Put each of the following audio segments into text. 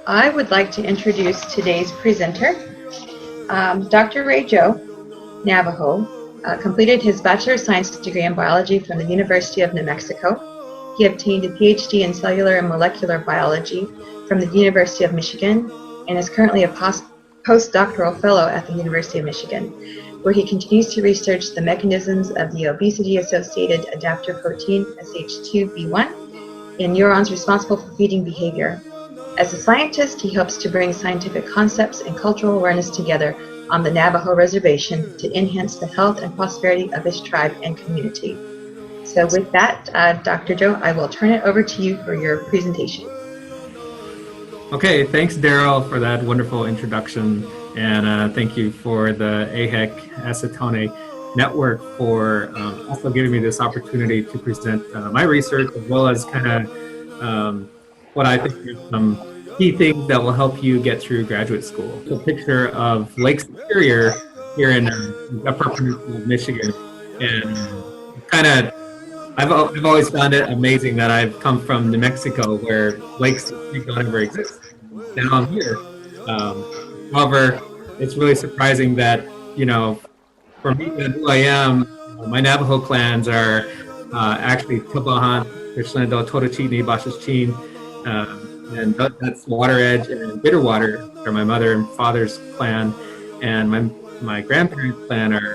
I would like to introduce today's presenter. Dr. Ray Joe Navajo completed his Bachelor of Science degree in biology from the University of New Mexico. He obtained a PhD in cellular and molecular biology from the University of Michigan and is currently a postdoctoral fellow at the University of Michigan, where he continues to research the mechanisms of the obesity-associated adaptor protein Sh2B1 in neurons responsible for feeding behavior. As a scientist, he hopes to bring scientific concepts and cultural awareness together on the Navajo Reservation to enhance the health and prosperity of his tribe and community. So with that, Dr. Joe, I will turn it over to you for your presentation. Okay, thanks Daryl for that wonderful introduction, and thank you for the AIHEC Aseto'ne Network for also giving me this opportunity to present my research, as well as kind of what I think are some key things that will help you get through graduate school. A picture of Lake Superior here in the Upper Peninsula of Michigan, and kind of I've always found it amazing that I've come from New Mexico, where lakes don't ever exist. Now I'm here. However, it's really surprising that, you know, for me and who I am, my Navajo clans are actually Tilbahan, Krishnado, Totochin, Bashachin, and that's Water Edge and Bitterwater are my mother and father's clan, and my grandparents' clan are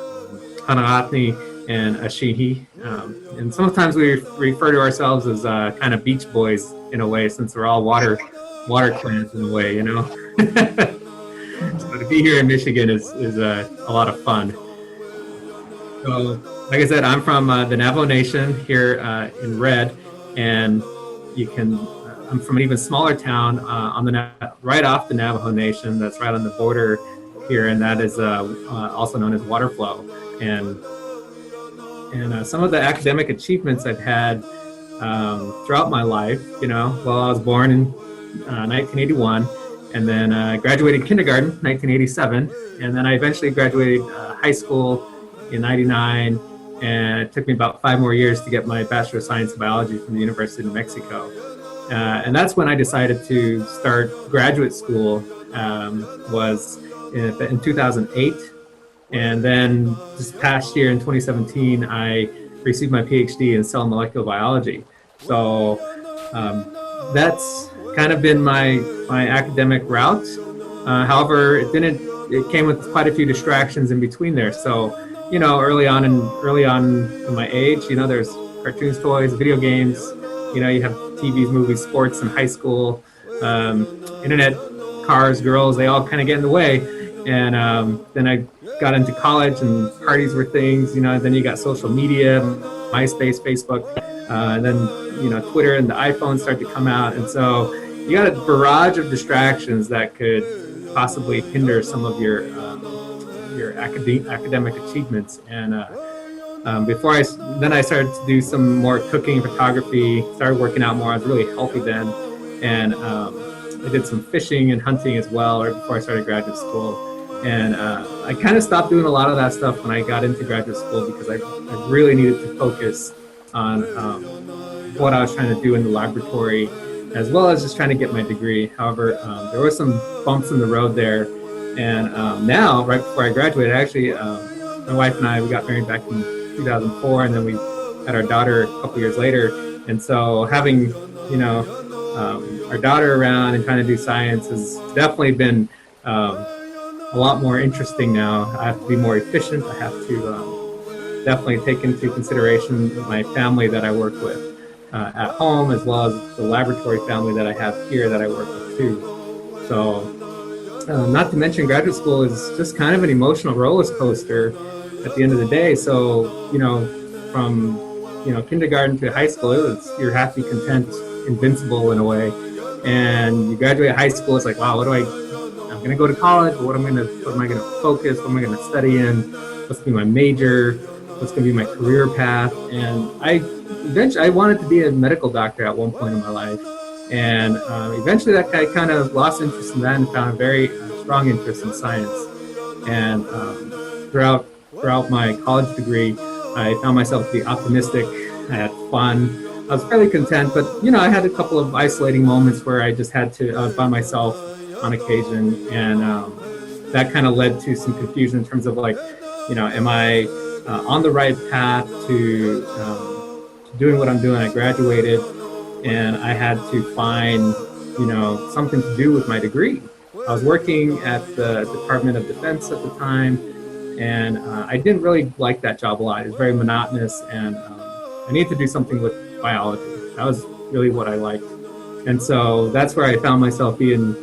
Hanaatni and Ashihi, and sometimes we refer to ourselves as kind of beach boys in a way, since we're all water clans in a way, you know. So to be here in Michigan is a lot of fun. So, like I said, I'm from the Navajo Nation here in red, and I'm from an even smaller town right off the Navajo Nation. That's right on the border here, and that is also known as Waterflow. And some of the academic achievements I've had throughout my life, you know, well, I was born in 1981, and then graduated kindergarten 1987, and then I eventually graduated high school in 99, and it took me about 5 more years to get my Bachelor of Science in Biology from the University of New Mexico. And that's when I decided to start graduate school, was in 2008. And then this past year in 2017, I received my PhD in cell molecular biology. So that's kind of been my academic route. However, it came with quite a few distractions in between there. So, you know, early on in my age, you know, there's cartoons, toys, video games, you know, you have TVs, movies, sports in high school, internet, cars, girls, they all kind of get in the way. And then I got into college, and parties were things, you know, then you got social media, MySpace, Facebook, and then, you know, Twitter and the iPhone start to come out. And so you got a barrage of distractions that could possibly hinder some of your academic achievements. And then I started to do some more cooking, photography, started working out more. I was really healthy then. And I did some fishing and hunting as well right before I started graduate school. And I kind of stopped doing a lot of that stuff when I got into graduate school, because I really needed to focus on what I was trying to do in the laboratory, as well as just trying to get my degree. However, there were some bumps in the road there. And now, right before I graduated, actually, my wife and I, we got married back in 2004, and then we had our daughter a couple years later. And so having, you know, our daughter around and trying to do science has definitely been a lot more interesting now. I have to be more efficient. I have to definitely take into consideration my family that I work with at home, as well as the laboratory family that I have here that I work with too. So not to mention, graduate school is just kind of an emotional roller coaster at the end of the day. So, you know, from, you know, kindergarten to high school, you're happy, content, invincible in a way. And you graduate high school, it's like, wow, I'm going to go to college, what am I going to focus, what am I going to study in, what's going to be my major, what's going to be my career path. And I wanted to be a medical doctor at one point in my life. And eventually I kind of lost interest in that and found a very strong interest in science. And throughout my college degree, I found myself to be optimistic. I had fun. I was fairly content, but I had a couple of isolating moments where I just had to by myself on occasion, and that kind of led to some confusion in terms of like, am I on the right path to doing what I'm doing? I graduated, and I had to find, something to do with my degree. I was working at the Department of Defense at the time, and I didn't really like that job a lot. It was very monotonous, and I needed to do something with biology. That was really what I liked. And so that's where I found myself being,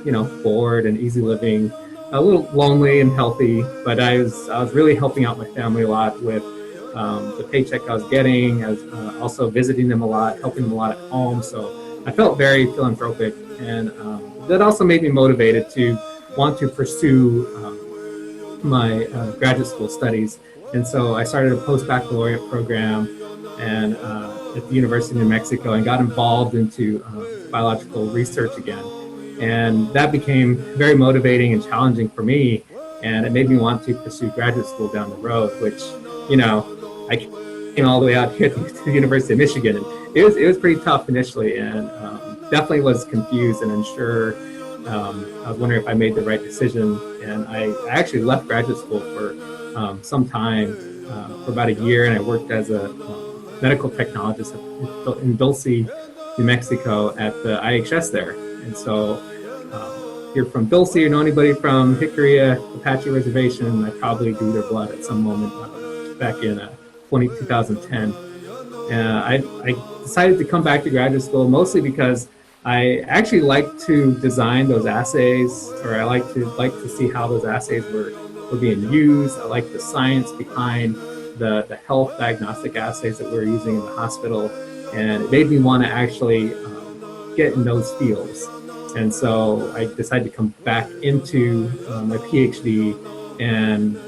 bored and easy living, a little lonely and healthy, but I was really helping out my family a lot with the paycheck I was getting. I was also visiting them a lot, helping them a lot at home. So I felt very philanthropic, and that also made me motivated to want to pursue my graduate school studies. And so I started a post-baccalaureate program and at the University of New Mexico, and got involved into biological research again. And that became very motivating and challenging for me. And it made me want to pursue graduate school down the road, which, I came all the way out here to the University of Michigan. And it was pretty tough initially, and definitely was confused and unsure. I was wondering if I made the right decision. And I actually left graduate school for some time, for about a year, and I worked as a medical technologist in Dulce, New Mexico at the IHS there. And so if you're from Dulce or know anybody from Hickory Apache Reservation, I probably drew their blood at some moment back in 2010. I decided to come back to graduate school mostly because I actually like to design those assays, or I like to see how those assays were being used. I like the science behind the health diagnostic assays that we're using in the hospital, and it made me want to actually get in those fields. And so I decided to come back into my PhD and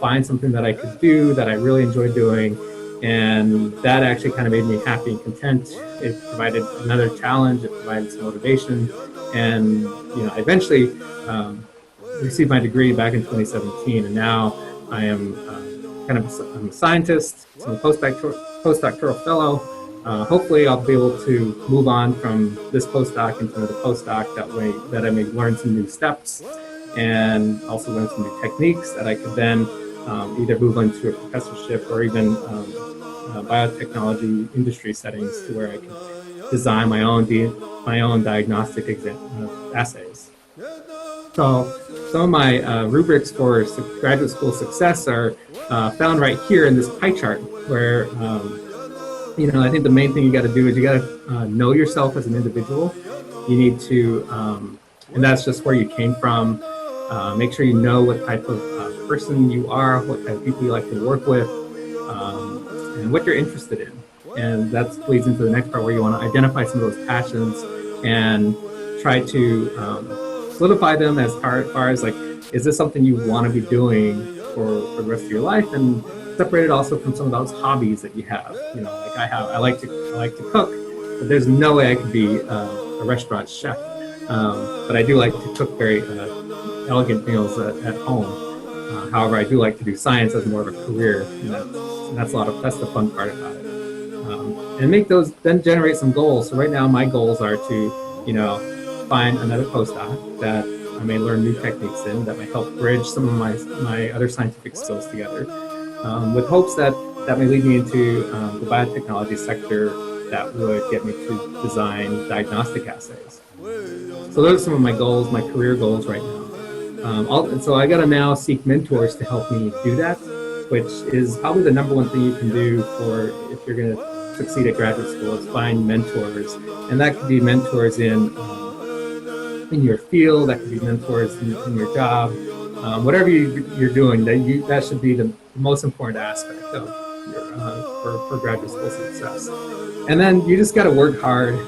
find something that I could do that I really enjoyed doing, and that actually kind of made me happy and content. It provided another challenge, it provided some motivation, and I eventually received my degree back in 2017, and now I am I'm a scientist, I'm a postdoctoral fellow. Hopefully I'll be able to move on from this postdoc into another postdoc, that I may learn some new steps and also learn some new techniques that I could then either move into a professorship or even biotechnology industry settings, to where I can design my own diagnostic assays. So some of my rubrics for graduate school success are found right here in this pie chart, where I think the main thing you got to do is you got to know yourself as an individual. You need to, and that's just where you came from. Make sure you know what type of person you are, what type of people you like to work with, and what you're interested in. And that leads into the next part, where you want to identify some of those passions and try to solidify them as far as like, is this something you want to be doing for the rest of your life? And separate it also from some of those hobbies that you have. Like I like to cook, but there's no way I could be a restaurant chef. But I do like to cook very elegant meals at home. However, I do like to do science as more of a career, and that's the fun part about it. And make those, then generate some goals. So right now my goals are to, find another postdoc that I may learn new techniques in, that might help bridge some of my other scientific skills together, with hopes that may lead me into the biotechnology sector that would get me to design diagnostic assays. So those are some of my goals, my career goals right now. And so I got to now seek mentors to help me do that, which is probably the number one thing you can do if you're going to succeed at graduate school, is find mentors. And that could be mentors in your field, that could be mentors in your job, whatever you're doing. That should be the most important aspect of for graduate school success. And then you just got to work hard,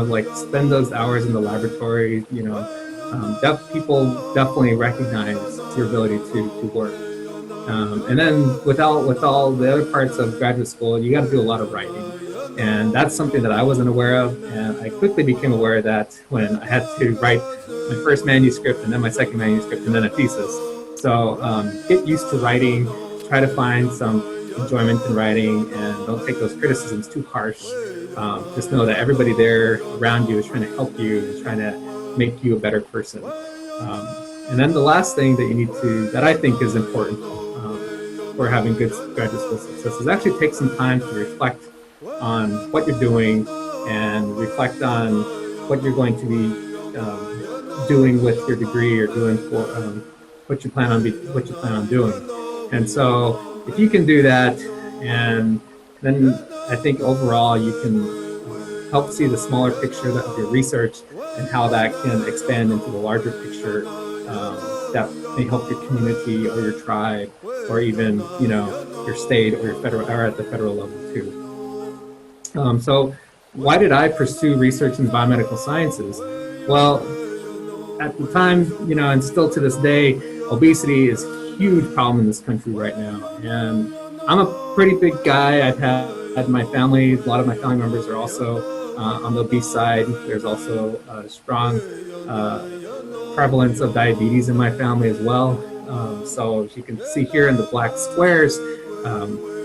like spend those hours in the laboratory. People definitely recognize your ability to work. And then with all the other parts of graduate school, you got to do a lot of writing. And that's something that I wasn't aware of. And I quickly became aware of that when I had to write my first manuscript, and then my second manuscript, and then a thesis. So get used to writing, try to find some enjoyment in writing, and don't take those criticisms too harsh. Just know that everybody there around you is trying to help you and trying to make you a better person. And then the last thing that you need to, that I think is important for having good graduate school success, is actually take some time to reflect on what you're doing and reflect on what you're going to be doing with your degree, or doing for what you plan on doing. And so if you can do that, and then I think overall you can help see the smaller picture of your research and how that can expand into the larger picture that may help your community or your tribe, or even your state or your federal, or at the federal level too. So why did I pursue research in biomedical sciences? Well, at the time, and still to this day, obesity is a huge problem in this country right now. And I'm a pretty big guy. I've had my family, a lot of my family members are also on the obese side. There's also a strong prevalence of diabetes in my family as well. So as you can see here in the black squares,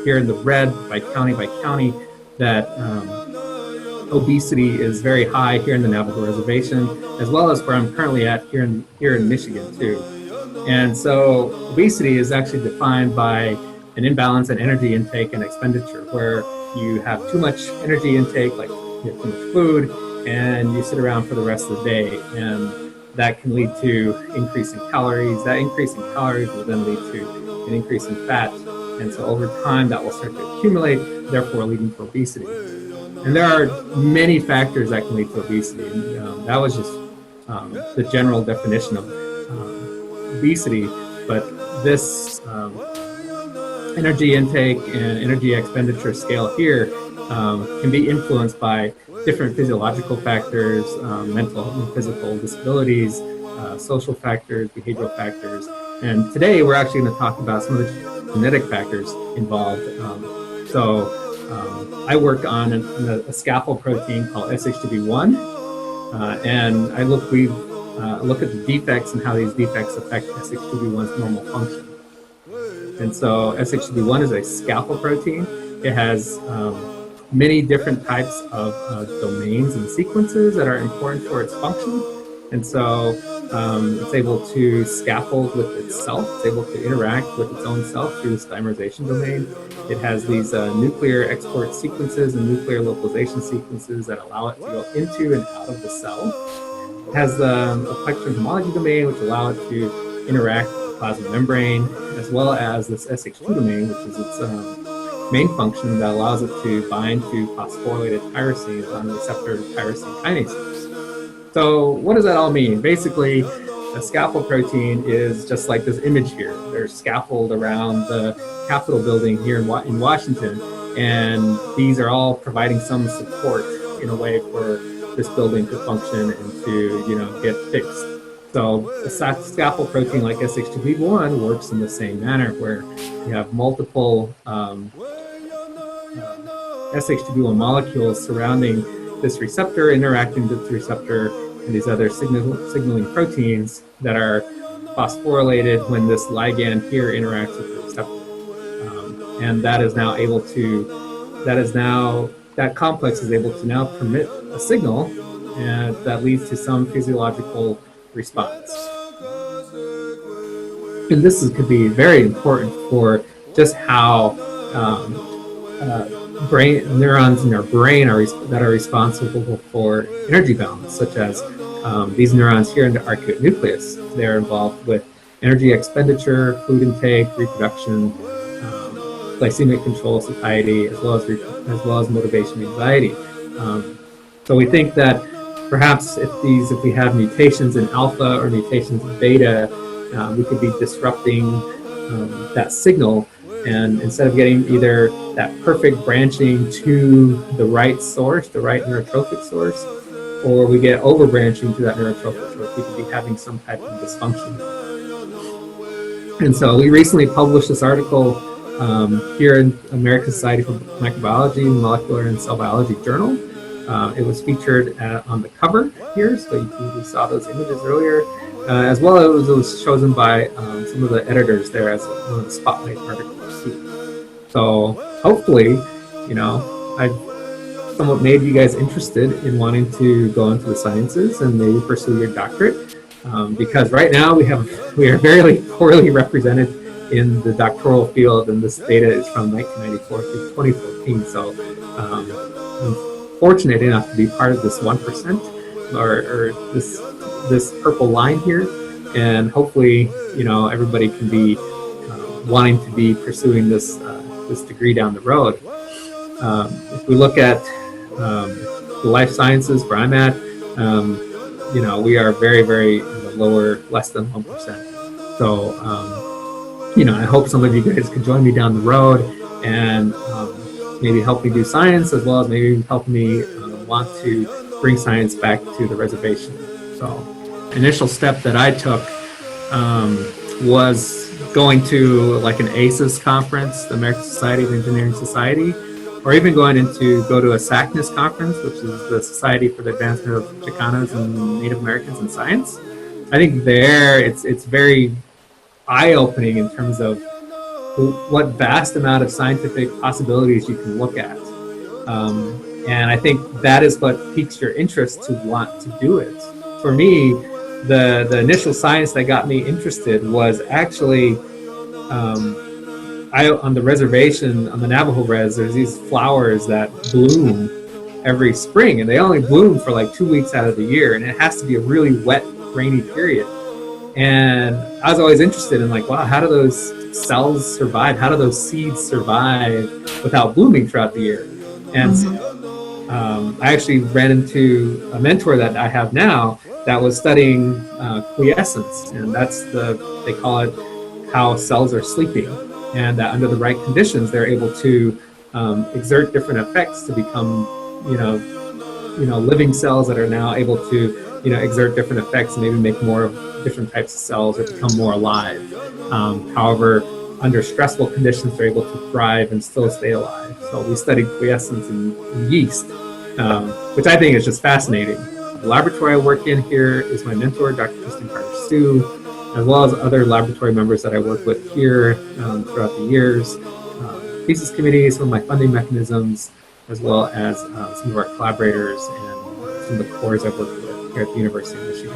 here in the red by county, that obesity is very high here in the Navajo Reservation, as well as where I'm currently at here in Michigan too. And so obesity is actually defined by an imbalance in energy intake and expenditure, where you have too much energy intake, like you have too much food, and you sit around for the rest of the day. And that can lead to increase in calories. That increase in calories will then lead to an increase in fat. And so over time, that will start to accumulate, therefore leading to obesity. And there are many factors that can lead to obesity. And that was just the general definition of obesity. But this energy intake and energy expenditure scale here can be influenced by different physiological factors, mental and physical disabilities, social factors, behavioral factors. And today we're actually going to talk about some of the genetic factors involved. I work on a scaffold protein called Sh2B1, and I look at the defects and how these defects affect Sh2B1's normal function. And so Sh2B1 is a scaffold protein. It has many different types of domains and sequences that are important for its function. And so it's able to scaffold with itself. It's able to interact with its own self through this dimerization domain. It has these nuclear export sequences and nuclear localization sequences that allow it to go into and out of the cell. It has a spectrum homology domain, which allow it to interact with the plasma membrane, as well as this SH2 domain, which is its main function that allows it to bind to phosphorylated tyrosines on the receptor tyrosine kinases. So what does that all mean? Basically, a scaffold protein is just like this image here. There's scaffold around the Capitol building here in Washington, and these are all providing some support in a way for this building to function and to get fixed. So a scaffold protein like Sh2B1 works in the same manner, where you have multiple Sh2B1 molecules surrounding this receptor, interacting with the receptor, and these other signaling proteins that are phosphorylated when this ligand here interacts with the receptor. And that is now able to, that complex is able to now permit a signal, and that leads to some physiological response. And this could be very important for just how neurons in our brain that are responsible for energy balance, such as these neurons here in the arcuate nucleus. They're involved with energy expenditure, food intake, reproduction, glycemic control, satiety, as well as motivation, anxiety. So we think that perhaps if we have mutations in alpha or mutations in beta, we could be disrupting that signal. And instead of getting either that perfect branching to the right source, the right neurotrophic source, or we get over branching to that neurotrophic source, we could be having some type of dysfunction. And so we recently published this article here in American Society for Microbiology, Molecular and Cell Biology Journal. It was featured on the cover here, so you saw those images earlier. As well as it was chosen by some of the editors there as one of the spotlight articles. So hopefully, I've somewhat made you guys interested in wanting to go into the sciences and maybe pursue your doctorate. Because right now we are very poorly represented in the doctoral field, and this data is from 1994 through 2014. So I'm fortunate enough to be part of this 1%, or this purple line here, and hopefully everybody can be wanting to be pursuing this degree down the road. If we look at the life sciences where I'm at, we are very in the lower, less than 1%. So, I hope some of you guys could join me down the road and maybe help me do science, as well as maybe help me want to bring science back to the reservation. So, initial step that I took was going to like an ACES conference, the American Society of Engineering Society, or even go to a SACNIS conference, which is the Society for the Advancement of Chicanos and Native Americans in Science. I think there it's very eye-opening in terms of what vast amount of scientific possibilities you can look at. And I think that is what piques your interest to want to do it. For me, the initial science that got me interested was actually on the reservation, on the Navajo res, there's these flowers that bloom every spring, and they only bloom for like 2 weeks out of the year, and it has to be a really wet, rainy period. And I was always interested in like, wow, how do those cells survive? How do those seeds survive without blooming throughout the year? And so, I actually ran into a mentor that I have now that was studying quiescence, and they call it how cells are sleeping. And that under the right conditions, they're able to exert different effects to become, living cells that are now able to, exert different effects and maybe make more of different types of cells or become more alive. However, under stressful conditions, they're able to thrive and still stay alive. So we studied quiescence in yeast, which I think is just fascinating. The laboratory I work in here is my mentor, Dr. Kristen Carter-Stu, as well as other laboratory members that I work with here throughout the years, thesis committees, some of my funding mechanisms, as well as some of our collaborators and some of the cores I've worked with here at the University of Michigan.